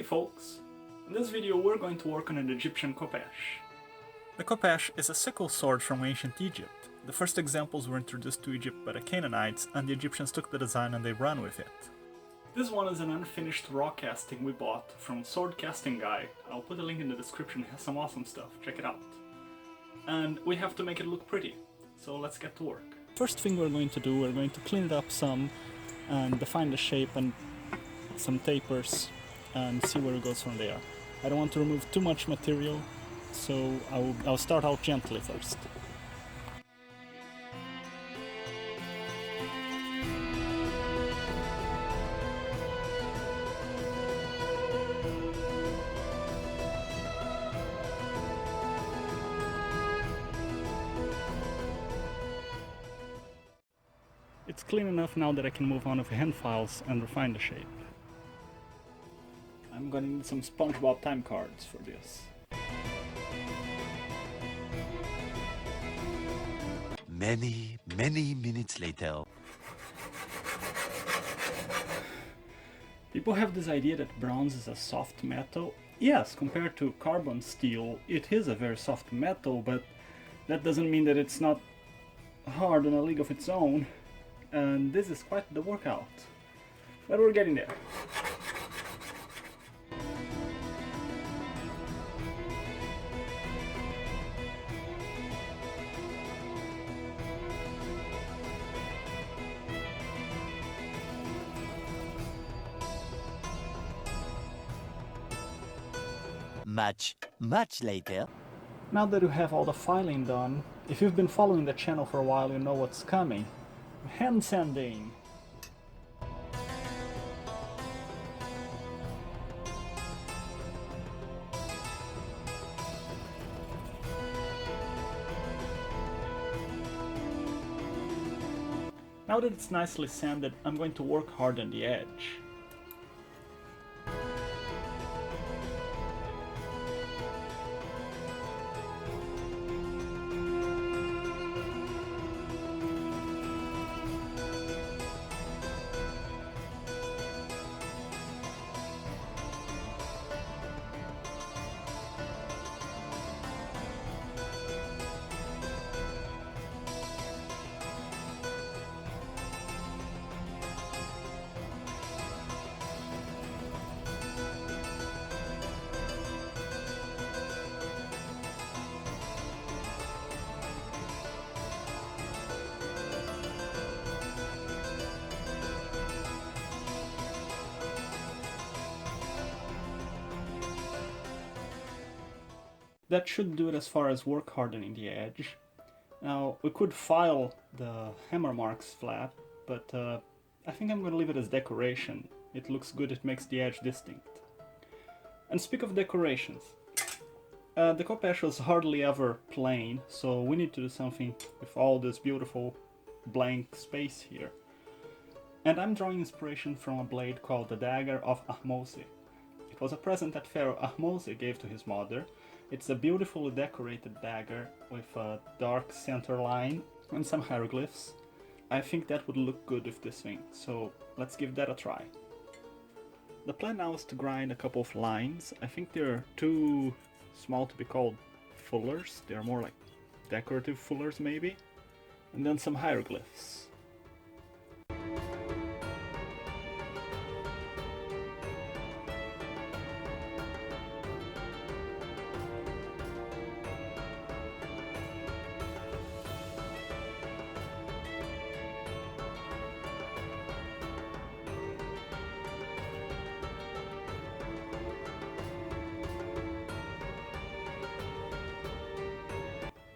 folks! In this video we're going to work on an Egyptian khopesh. The khopesh is a sickle sword from ancient Egypt. The first examples were introduced to Egypt by the Canaanites, and the Egyptians took the design and they ran with it. This one is an unfinished raw casting we bought from Sword Casting Guy. I'll put a link in the description, it has some awesome stuff, check it out. And we have to make it look pretty, so let's get to work. First thing we're going to do, we're going to clean it up some and define the shape and some tapers and see where it goes from there. I don't want to remove too much material, so I'll start out gently first. It's clean enough now that I can move on with hand files and refine the shape. I'm gonna need some SpongeBob time cards for this. Many minutes later. People have this idea that bronze is a soft metal. Yes, compared to carbon steel, it is a very soft metal, but that doesn't mean that it's not hard in a league of its own. And this is quite the workout. But we're getting there. Much later. Now that you have all the filing done, if you've been following the channel for a while, you know what's coming. Hand sanding! Now that it's nicely sanded, I'm going to work hard on the edge. That should do it as far as work hardening the edge. Now, we could file the hammer marks flat, but I think I'm going to leave it as decoration. It looks good, it makes the edge distinct. And speak of decorations, the khopesh was hardly ever plain, so we need to do something with all this beautiful blank space here. And I'm drawing inspiration from a blade called the Dagger of Ahmose. It was a present that Pharaoh Ahmose gave to his mother. It's a beautifully decorated dagger with a dark center line and some hieroglyphs. I think that would look good with this thing, so let's give that a try. The plan now is to grind a couple of lines. I think they're too small to be called fullers, they're more like decorative fullers maybe. And then some hieroglyphs.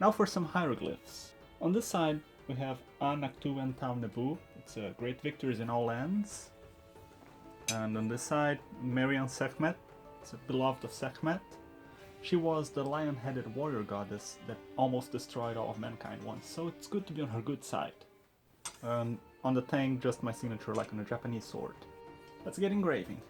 Now for some hieroglyphs. On this side we have Anaktu and Tau Nebu. It's a great victories in all lands. And on this side, Marian Sekhmet. It's a beloved of Sekhmet. She was the lion-headed warrior goddess that almost destroyed all of mankind once, so it's good to be on her good side. And on the tank, just my signature like on a Japanese sword. Let's get engraving.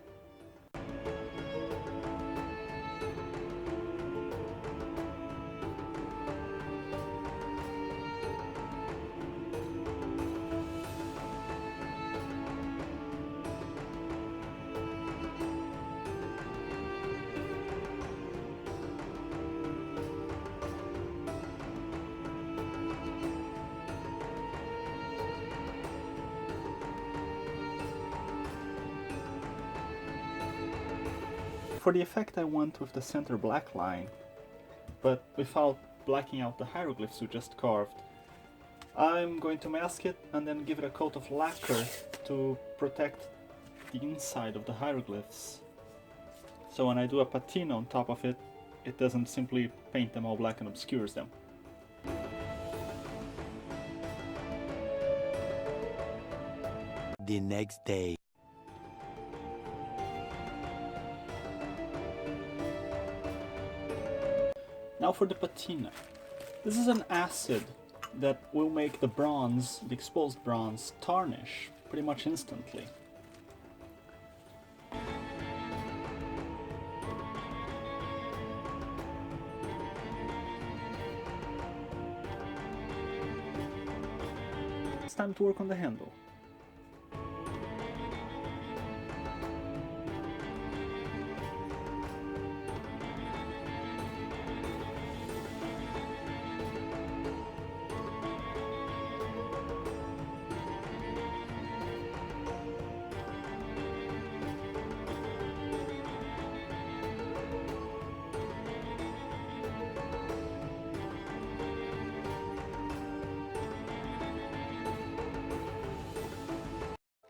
For the effect I went with the center black line, but without blacking out the hieroglyphs we just carved. I'm going to mask it and then give it a coat of lacquer to protect the inside of the hieroglyphs. So when I do a patina on top of it, it doesn't simply paint them all black and obscures them. The next day. Now for the patina. This is an acid that will make the bronze, the exposed bronze, tarnish pretty much instantly. It's time to work on the handle.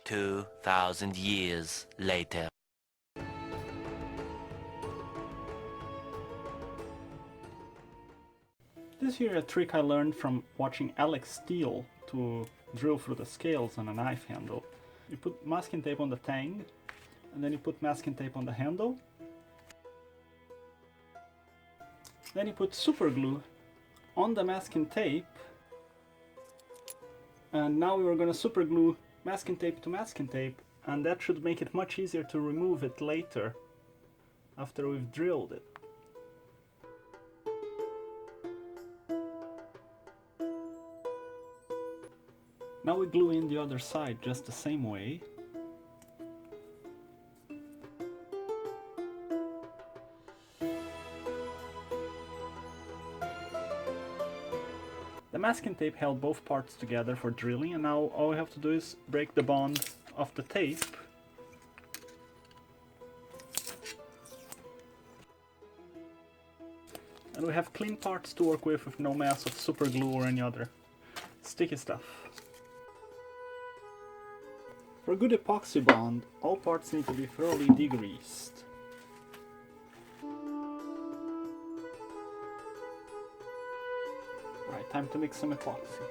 Two 2,000 years later. This here a trick I learned from watching Alex Steele to drill through the scales on a knife handle. You put masking tape on the tang, and then you put masking tape on the handle. Then you put super glue on the masking tape, and now we're going to super glue masking tape to masking tape, and that should make it much easier to remove it later after we've drilled it. Now we glue in the other side just the same way. The masking tape held both parts together for drilling, and now all we have to do is break the bond of the tape. And we have clean parts to work with no mess of super glue or any other sticky stuff. For a good epoxy bond, all parts need to be thoroughly degreased. Right, time to mix some epoxy.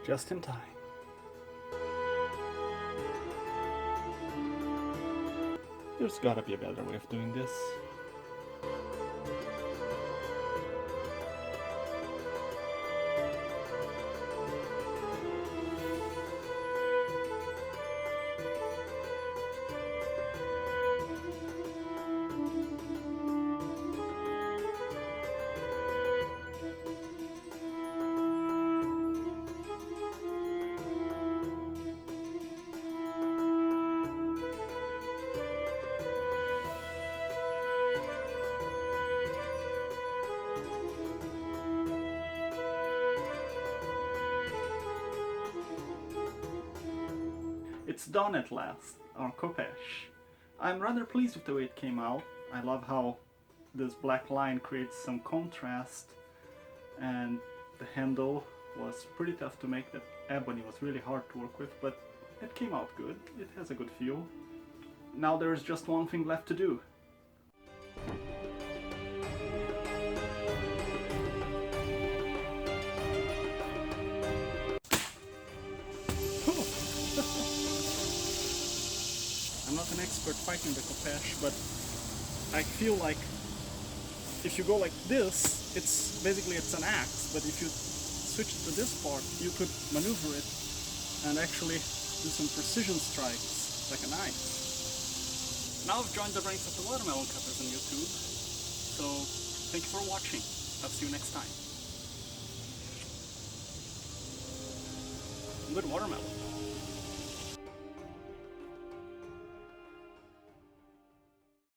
Just in time. There's gotta be a better way of doing this. It's done at last, our Khopesh. I'm rather pleased with the way it came out. I love how this black line creates some contrast, and the handle was pretty tough to make. That ebony was really hard to work with, but it came out good. It has a good feel. Now there is just one thing left to do. I'm not an expert fighting the Khopesh, but I feel like if you go like this, it's an axe, but if you switch to this part, you could maneuver it and actually do some precision strikes like a knife. Now I've joined the ranks of the watermelon cutters on YouTube, so thank you for watching. I'll see you next time. Good watermelon.